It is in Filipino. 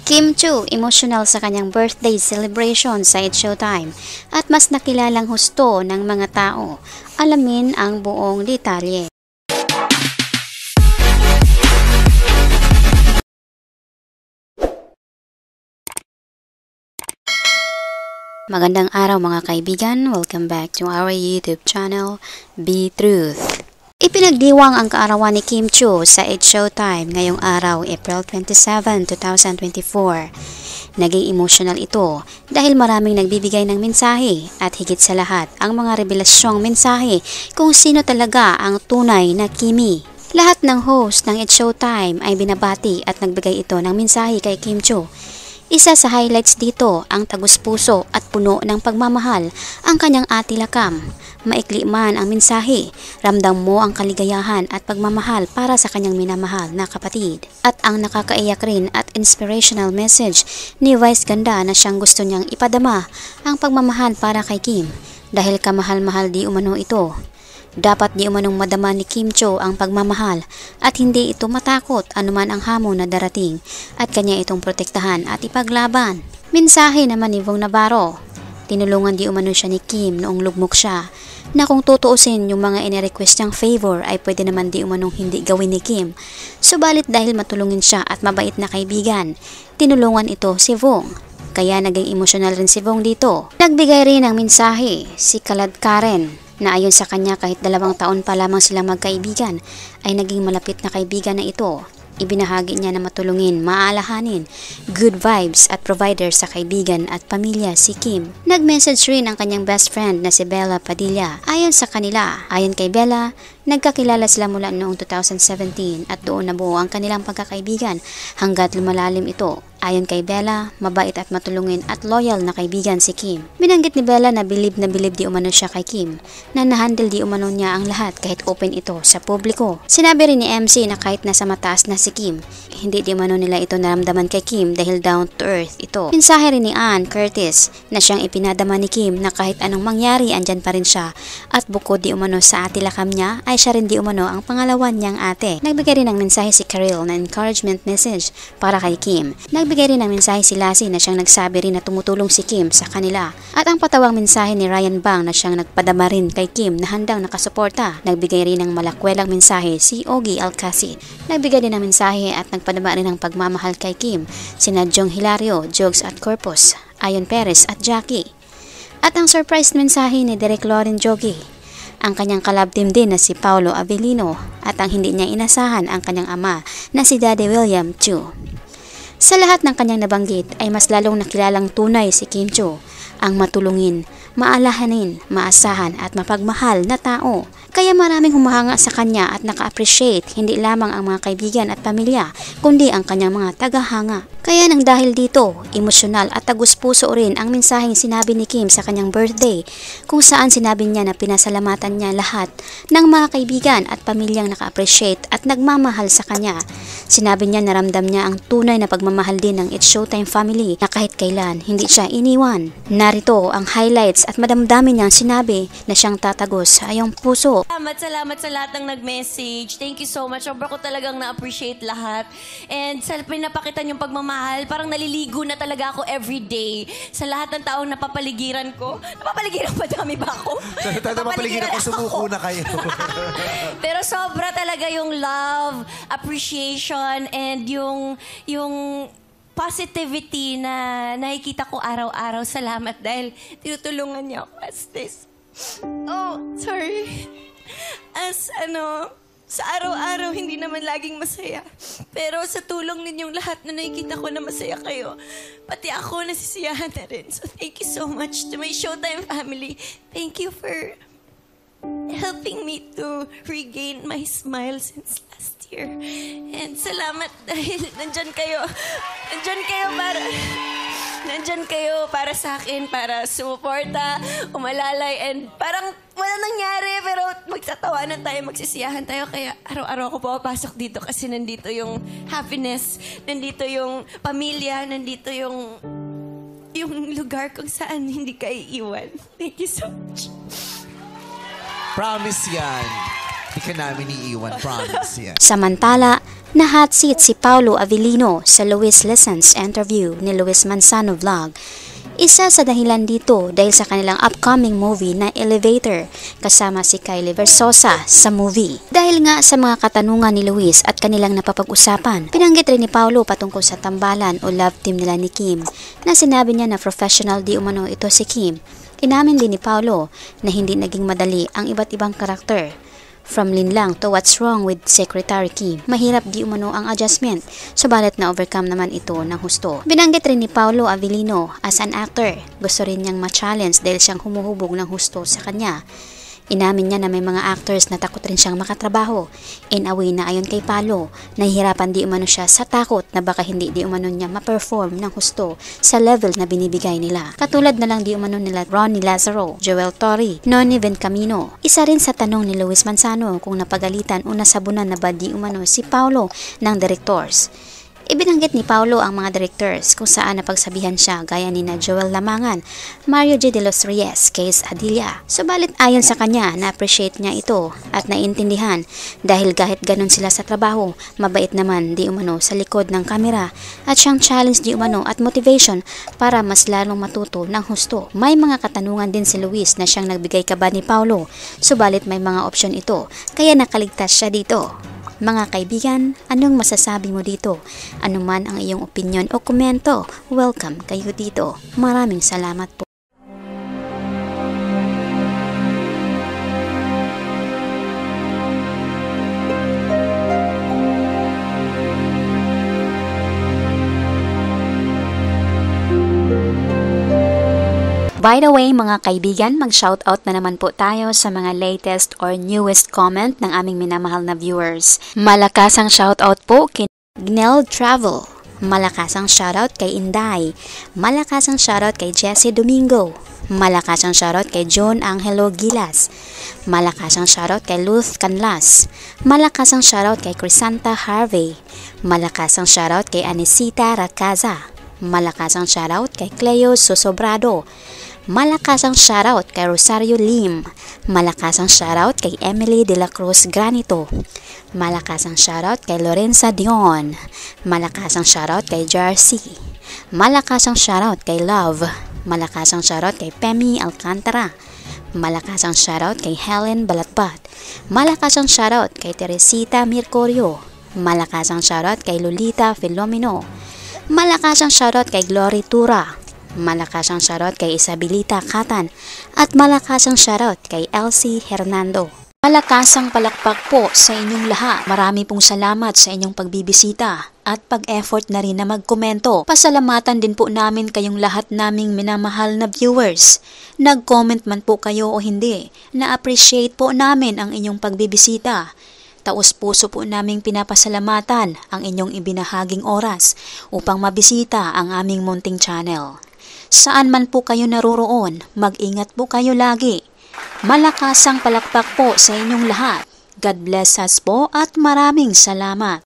Kim Chiu, emotional sa kanyang birthday celebration sa It's Showtime at mas nakilalang husto ng mga tao. Alamin ang buong detalye. Magandang araw mga kaibigan, welcome back to our YouTube channel, Be Truth. Ipinagdiwang ang kaarawan ni Kim Chiu sa It's Showtime ngayong araw, April 27, 2024. Naging emotional ito dahil maraming nagbibigay ng mensahe at higit sa lahat ang mga revelasyong mensahe kung sino talaga ang tunay na Kimi. Lahat ng host ng It's Showtime ay binabati at nagbigay ito ng mensahe kay Kim Chiu. Isa sa highlights dito ang tagus-puso at puno ng pagmamahal ang kanyang ate Lakam. Maikli man ang mensahe, ramdam mo ang kaligayahan at pagmamahal para sa kanyang minamahal na kapatid. At ang nakakaiyak rin at inspirational message ni Vice Ganda na siyang gusto niyang ipadama ang pagmamahal para kay Kim dahil kamahal-mahal di umano ito. Dapat di umanong madama ni Kim Chiu ang pagmamahal at hindi ito matakot anuman ang hamon na darating at kanya itong protektahan at ipaglaban. Mensahe naman ni Vong Navarro, tinulungan di umano siya ni Kim noong lugmok siya na kung tutuusin yung mga inirequest niyang favor ay pwede naman di umanong hindi gawin ni Kim. Subalit dahil matulungin siya at mabait na kaibigan, tinulungan ito si Vong. Kaya naging emosyonal rin si Vong dito. Nagbigay rin ng mensahe si Kalad Karen na ayon sa kanya kahit 2 taon pa lamang silang magkaibigan ay naging malapit na kaibigan na ito. Ibinahagi niya na matulungin, maalahanin, good vibes at provider sa kaibigan at pamilya si Kim. Nag-message rin ang kanyang best friend na si Bella Padilla. Ayon sa kanila, ayon kay Bella, nagkakilala sila mula noong 2017 at doon nabuo ang kanilang pagkakaibigan hanggat lumalalim ito. Ayon kay Bella, mabait at matulungin at loyal na kaibigan si Kim. Binanggit ni Bella na bilib di umano siya kay Kim, na nahandle di umano niya ang lahat kahit open ito sa publiko. Sinabi rin ni MC na kahit nasa mataas na si Kim, hindi di umano nila ito naramdaman kay Kim dahil down to earth ito. Mensahe rin ni Ann Curtis na siyang ipinadama ni Kim na kahit anong mangyari andyan pa rin siya at bukod di umano sa ate Lakam niya ay siya rin di umano ang pangalawan niyang ate. Nagbigay rin ng mensahe si Karil na encouragement message para kay Kim. Nagbigay rin ng mensahe si Lassie na siyang nagsabi rin na tumutulong si Kim sa kanila. At ang patawang mensahe ni Ryan Bang na siyang nagpadama rin kay Kim na handang nakasuporta. Nagbigay rin ng malakwelang mensahe si Ogie Alcacid. Nagbigay din ng mensahe at nagpadama rin ng pagmamahal kay Kim sina Jong Hilario, Jogs at Corpus, Ayon Perez at Jackie. At ang surprise mensahe ni Derek Loren Jogi, ang kanyang kalab team din na si Paulo Avellino at ang hindi niya inasahan ang kanyang ama na si Daddy William Chiu. Sa lahat ng kanyang nabanggit ay mas lalong nakilalang tunay si Kim Chiu, ang matulungin, maalahanin, maasahan at mapagmahal na tao. Kaya maraming humahanga sa kanya at naka-appreciate hindi lamang ang mga kaibigan at pamilya, kundi ang kanyang mga tagahanga. Kaya nang dahil dito, emosyonal at tagus-puso rin ang mensaheng sinabi ni Kim sa kanyang birthday, kung saan sinabi niya na pinasalamatan niya lahat ng mga kaibigan at pamilyang naka-appreciate at nagmamahal sa kanya. Sinabi niya na ramdam niya ang tunay na pagmamahal din ng It's Showtime family na kahit kailan hindi siya iniwan. Narito ang highlights at madamdamin niyang sinabi na siyang tatagos sa iyong puso. Salamat sa lahat ng nag-message. Thank you so much. Sobra ko talagang na-appreciate lahat. And sa pinapakita niyong pagmamahal, parang naliligo na talaga ako everyday. Sa lahat ng taong napapaligiran ko. Napapaligiran pa, dami ba ako? Sa napapaligiran ko, sumuko na kayo. Pero sobra talaga yung love, appreciation, and yung positivity na nakikita ko araw-araw. Salamat dahil tinutulungan niyo ako as this. Oh, sorry. Sa araw-araw, hindi naman laging masaya. Pero sa tulong ninyong lahat na nakikita ko na masaya kayo, pati ako nasisiyahan na rin. So thank you so much to my Showtime family. Thank you for helping me to regain my smile since last year. And salamat dahil nandyan kayo para sa akin, para sumuporta, umalalay, and parang wala nangyari, pero magtatawanan tayo, magsisiyahan tayo. Kaya araw-araw ako pumapasok dito kasi nandito yung happiness, nandito yung pamilya, nandito yung lugar kung saan hindi ka iiwan. Thank you so much. Promise yan. Hindi ka namin iiwan. Promise yan. Samantala, Na-hot seat si Paulo Avellino sa Luis Lessons interview ni Luis Manzano Vlog. Isa sa dahilan dito dahil sa kanilang upcoming movie na Elevator kasama si Kylie Versosa sa movie. Dahil nga sa mga katanungan ni Luis at kanilang napapag-usapan, pinanggit rin ni Paulo patungkol sa tambalan o love team nila ni Kim na sinabi niya na professional di umano ito si Kim. Inamin din ni Paulo na hindi naging madali ang iba't ibang karakter. From linlang to What's Wrong with Secretary Kim. Mahirap di umano ang adjustment, subalit na overcome naman ito ng husto. Binanggit rin ni Paulo Avellino as an actor, gusto rin niyang ma-challenge dahil siyang humuhubog ng husto sa kanya. Inamin niya na may mga actors na takot rin siyang makatrabaho. In a way na ayon kay Paulo, nahihirapan di umano siya sa takot na baka hindi di umano niya ma-perform ng husto sa level na binibigay nila. Katulad na lang di umano nila Ronnie Lazaro, Joel Torre, Noni Vencamino. Isa rin sa tanong ni Luis Manzano kung napagalitan o nasabunan na ba di umano si Paulo ng directors. Ibinanggit ni Paulo ang mga directors kung saan napagsabihan siya gaya ni na Joel Lamangan, Mario J. De Los Reyes, Case Adilla. Subalit ayon sa kanya, na-appreciate niya ito at naintindihan dahil kahit ganun sila sa trabaho, mabait naman di umano sa likod ng kamera at siyang challenge di umano at motivation para mas lalong matuto ng husto. May mga katanungan din si Luis na siyang nagbigay kaba ni Paulo, subalit may mga opsyon ito kaya nakaligtas siya dito. Mga kaibigan, anong masasabi mo dito? Ano man ang iyong opinion o komento, welcome kayo dito. Maraming salamat po. By the way mga kaibigan, mag-shoutout na naman po tayo sa mga latest or newest comment ng aming minamahal na viewers. Malakasang shoutout po kay Gnel Travel. Malakasang shoutout kay Inday. Malakasang shoutout kay Jesse Domingo. Malakasang shoutout kay John Angelo Gilas. Malakasang shoutout kay Luz Canlas. Malakasang shoutout kay Crisanta Harvey. Malakasang shoutout kay Anisita Racaza. Malakasang shoutout kay Cleo Sosobrado. Malakasang shoutout kay Rosario Lim. Malakasang shoutout kay Emily De La Cruz Granito. Malakasang shoutout kay Lorenza Dion. Malakasang shoutout kay Jarcy. Malakasang shoutout kay Love. Malakasang shoutout kay Pemi Alcantara. Malakasang shoutout kay Helen Balatbat. Malakasang shoutout kay Teresita Mercurio. Malakasang shoutout kay Lolita Filomeno. Malakasang shoutout kay Glory Tura. Malakasang shoutout kay Isabelita Katan at malakasang shoutout kay Elsie Hernando. Malakasang palakpak po sa inyong lahat. Marami pong salamat sa inyong pagbibisita at pag-effort na rin na magkomento. Pasalamatan din po namin kayong lahat naming minamahal na viewers. Nag-comment man po kayo o hindi, na-appreciate po namin ang inyong pagbibisita. Taos-puso po naming pinapasalamatan ang inyong ibinahaging oras upang mabisita ang aming munting channel. Saan man po kayo naroroon, mag-ingat po kayo lagi. Malakasang palakpak po sa inyong lahat. God bless us po at maraming salamat.